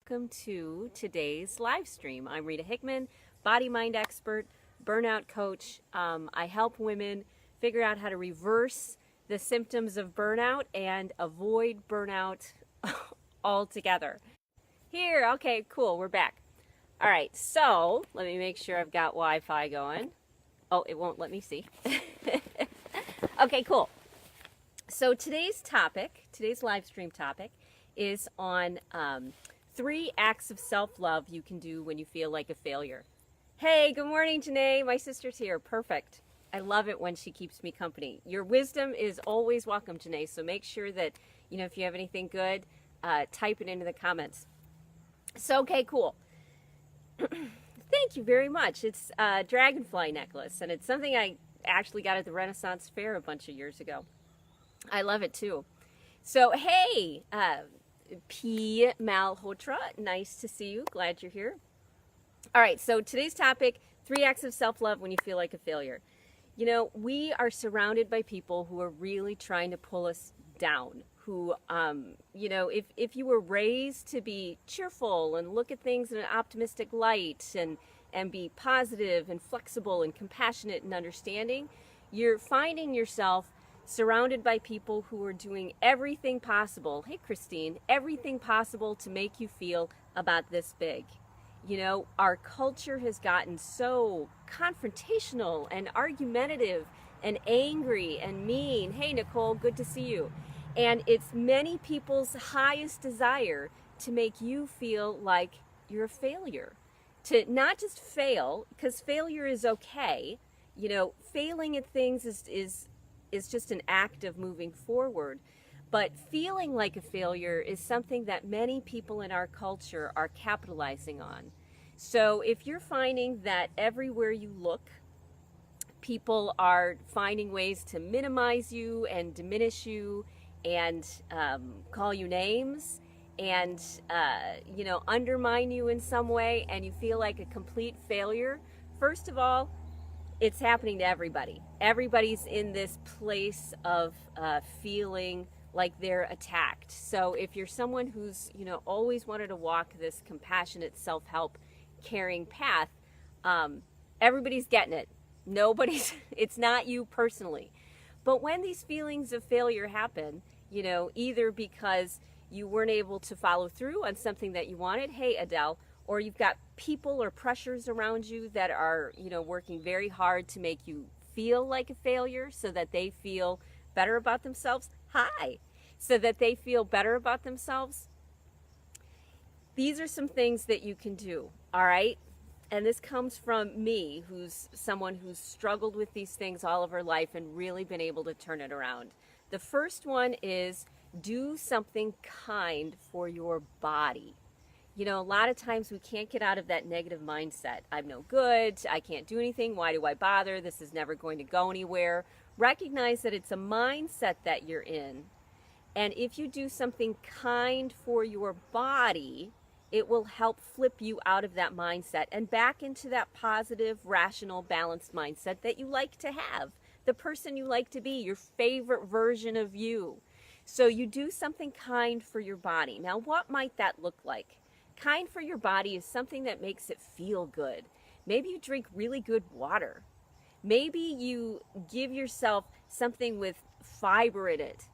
Welcome to today's live stream. I'm Rita Hickman, body mind expert, burnout coach. I help women figure out how to reverse the symptoms of burnout and avoid burnout altogether. Here, okay, cool, we're back. All right, so let me make sure I've got Wi-Fi going. Oh, it won't let me see. Okay, cool. So today's live stream topic, is on 3 acts of self-love you can do when you feel like a failure. Hey, good morning, Janae. My sister's here. Perfect. I love it when she keeps me company. Your wisdom is always welcome, Janae, so make sure that, if you have anything good, type it into the comments. So, okay, cool. Thank you very much. It's a dragonfly necklace, and it's something I actually got at the Renaissance Fair a bunch of years ago. I love it, too. So, hey, P. Malhotra, nice to see you. Glad you're here. All right, so today's topic, 3 acts of self-love when you feel like a failure. We are surrounded by people who are really trying to pull us down, who, if you were raised to be cheerful and look at things in an optimistic light and be positive and flexible and compassionate and understanding, you're finding yourself surrounded by people who are doing everything possible, hey Christine, everything possible to make you feel about this big. Our culture has gotten so confrontational and argumentative and angry and mean. Hey Nicole, good to see you. And it's many people's highest desire to make you feel like you're a failure. To not just fail, because failure is okay. Failing at things is just an act of moving forward. But feeling like a failure is something that many people in our culture are capitalizing on. So if you're finding that everywhere you look, people are finding ways to minimize you and diminish you and call you names and, undermine you in some way, and you feel like a complete failure, first of all, it's happening to everybody. Everybody's in this place of feeling like they're attacked. So if you're someone who's, always wanted to walk this compassionate, self-help, caring path, everybody's getting it. It's not you personally. But when these feelings of failure happen, either because you weren't able to follow through on something that you wanted, hey Adele, or you've got people or pressures around you that are, working very hard to make you feel like a failure so that they feel better about themselves. Hi. So that they feel better about themselves. These are some things that you can do, all right? And this comes from me, who's someone who's struggled with these things all of her life and really been able to turn it around. The first one is do something kind for your body. A lot of times we can't get out of that negative mindset. I'm no good. I can't do anything. Why do I bother? This is never going to go anywhere. Recognize that it's a mindset that you're in. And if you do something kind for your body, it will help flip you out of that mindset and back into that positive, rational, balanced mindset that you like to have. The person you like to be, your favorite version of you. So you do something kind for your body. Now, what might that look like? Kind for your body is something that makes it feel good. Maybe you drink really good water. Maybe you give yourself something with fiber in it.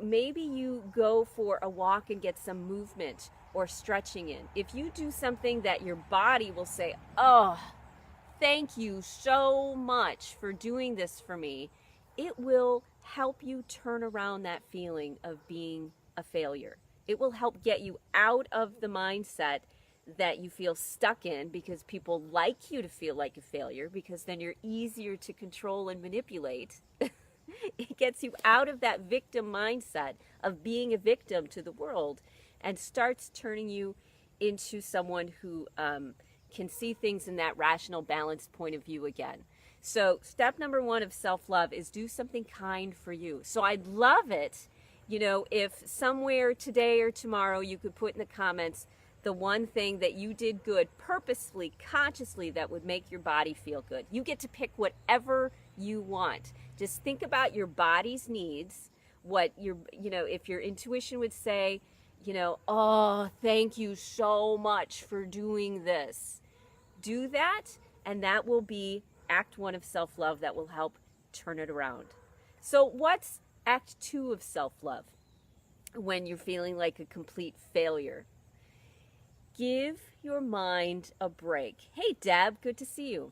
Maybe you go for a walk and get some movement or stretching in. If you do something that your body will say, oh, thank you so much for doing this for me, it will help you turn around that feeling of being a failure. It will help get you out of the mindset that you feel stuck in because people like you to feel like a failure, because then you're easier to control and manipulate. It gets you out of that victim mindset of being a victim to the world and starts turning you into someone who can see things in that rational, balanced point of view again. So step number 1 of self-love is do something kind for you. So I'd love it, if somewhere today or tomorrow you could put in the comments the one thing that you did good purposefully, consciously, that would make your body feel good. You get to pick whatever you want. Just think about your body's needs, what your, if your intuition would say, oh, thank you so much for doing this. Do that, and that will be act 1 of self-love that will help turn it around. So what's act 2 of self-love when you're feeling like a complete failure? Give your mind a break. Hey, Deb, good to see you.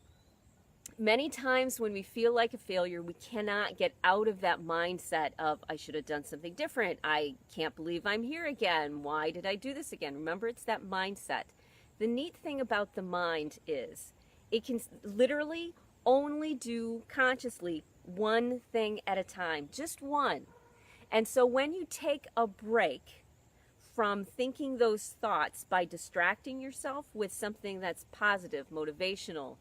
Many times when we feel like a failure, we cannot get out of that mindset of, I should have done something different. I can't believe I'm here again. Why did I do this again? Remember, it's that mindset. The neat thing about the mind is it can literally only do consciously one thing at a time, just one. And so when you take a break from thinking those thoughts by distracting yourself with something that's positive, motivational,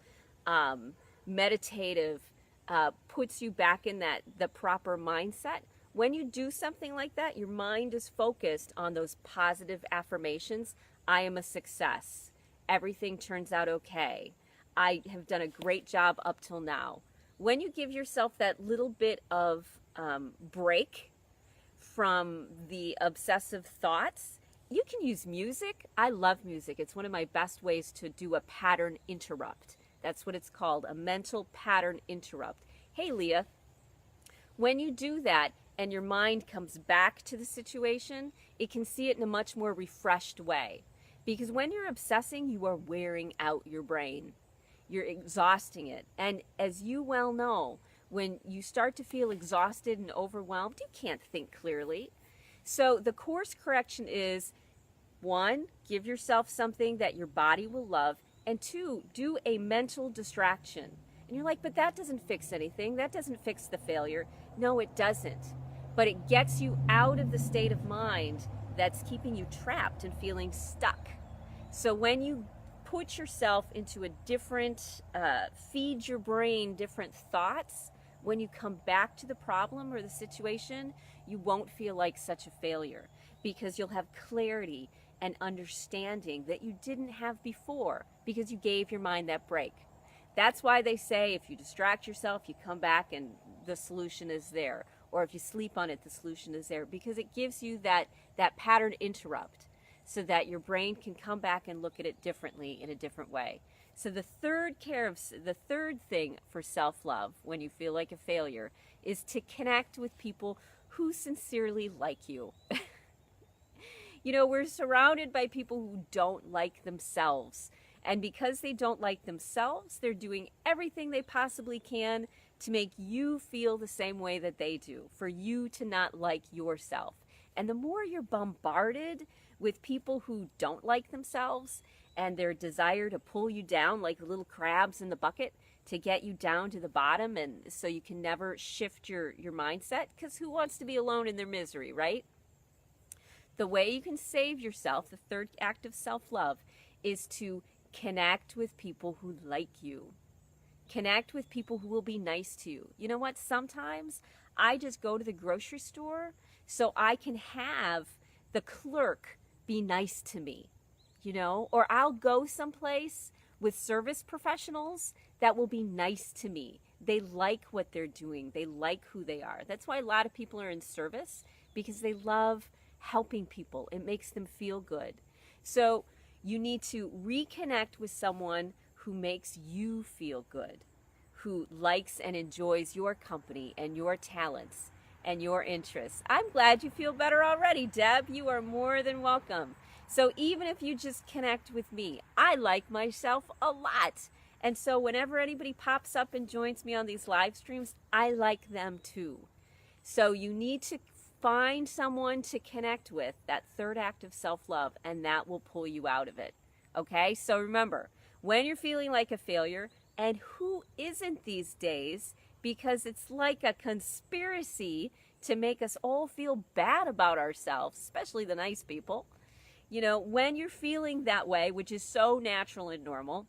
meditative, puts you back in the proper mindset. When you do something like that, your mind is focused on those positive affirmations. I am a success. Everything turns out okay. I have done a great job up till now. When you give yourself that little bit of break from the obsessive thoughts, you can use music. I love music. It's one of my best ways to do a pattern interrupt. That's what it's called, a mental pattern interrupt. Hey, Leah, when you do that and your mind comes back to the situation, it can see it in a much more refreshed way. Because when you're obsessing, you are wearing out your brain. You're exhausting it. And as you well know, when you start to feel exhausted and overwhelmed, you can't think clearly. So the course correction is, 1, give yourself something that your body will love, and 2, do a mental distraction. And you're like, but that doesn't fix anything. That doesn't fix the failure. No, it doesn't. But it gets you out of the state of mind that's keeping you trapped and feeling stuck. So when you put yourself into a different, feed your brain different thoughts, when you come back to the problem or the situation, you won't feel like such a failure because you'll have clarity and understanding that you didn't have before because you gave your mind that break. That's why they say if you distract yourself, you come back and the solution is there. Or if you sleep on it, the solution is there, because it gives you that pattern interrupt so that your brain can come back and look at it differently in a different way. So the third thing for self-love when you feel like a failure is to connect with people who sincerely like you. We're surrounded by people who don't like themselves. And because they don't like themselves, they're doing everything they possibly can to make you feel the same way that they do, for you to not like yourself. And the more you're bombarded with people who don't like themselves and their desire to pull you down like little crabs in the bucket to get you down to the bottom, and so you can never shift your mindset, because who wants to be alone in their misery, right? The way you can save yourself, the third act of self-love, is to connect with people who like you. Connect with people who will be nice to you. You know what? Sometimes I just go to the grocery store so I can have the clerk be nice to me, or I'll go someplace with service professionals that will be nice to me. They like what they're doing. They like who they are. That's why a lot of people are in service, because they love helping people. It makes them feel good. So you need to reconnect with someone who makes you feel good, who likes and enjoys your company and your talents and your interests. I'm glad you feel better already, Deb. You are more than welcome. So even if you just connect with me, I like myself a lot. And so whenever anybody pops up and joins me on these live streams, I like them too. So you need to find someone to connect with, that third act of self-love, and that will pull you out of it. Okay? So remember, when you're feeling like a failure, and who isn't these days, because it's like a conspiracy to make us all feel bad about ourselves, especially the nice people. When you're feeling that way, which is so natural and normal,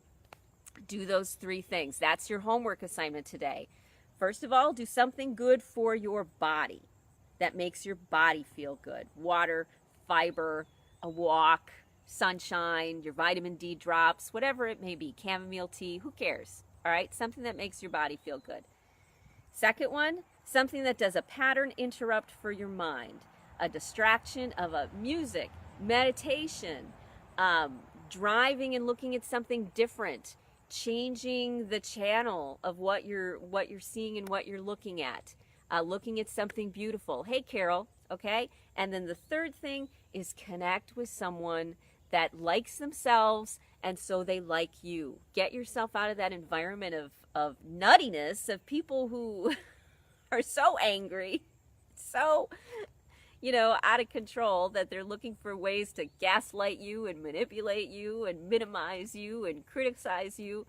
do those 3 things. That's your homework assignment today. First of all, do something good for your body that makes your body feel good. Water, fiber, a walk, sunshine, your vitamin D drops, whatever it may be, chamomile tea, who cares? All right, something that makes your body feel good. Second one, something that does a pattern interrupt for your mind, a distraction of a music, meditation, driving and looking at something different, changing the channel of what you're seeing and what you're looking at something beautiful. Hey, Carol. Okay. And then the third thing is connect with someone that likes themselves, and so they like you. Get yourself out of that environment of nuttiness, of people who are so angry, so, out of control, that they're looking for ways to gaslight you and manipulate you and minimize you and criticize you.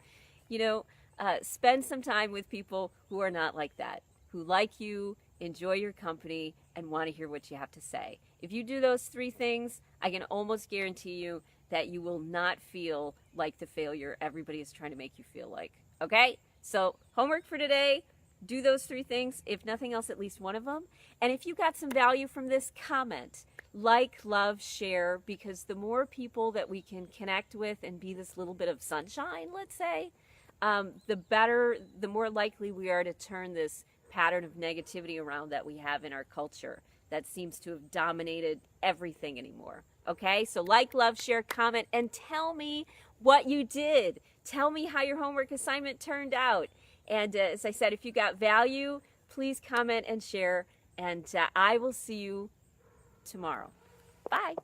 Spend some time with people who are not like that, who like you, enjoy your company, and want to hear what you have to say. If you do those three things, I can almost guarantee you that you will not feel like the failure everybody is trying to make you feel like. Okay? So, homework for today. Do those three things, if nothing else, at least one of them. And if you got some value from this, comment, like, love, share, because the more people that we can connect with and be this little bit of sunshine, let's say, the better, the more likely we are to turn this pattern of negativity around that we have in our culture that seems to have dominated everything anymore. Okay? So like, love, share, comment, and tell me what you did. Tell me how your homework assignment turned out. And as I said, if you got value, please comment and share. And I will see you tomorrow. Bye.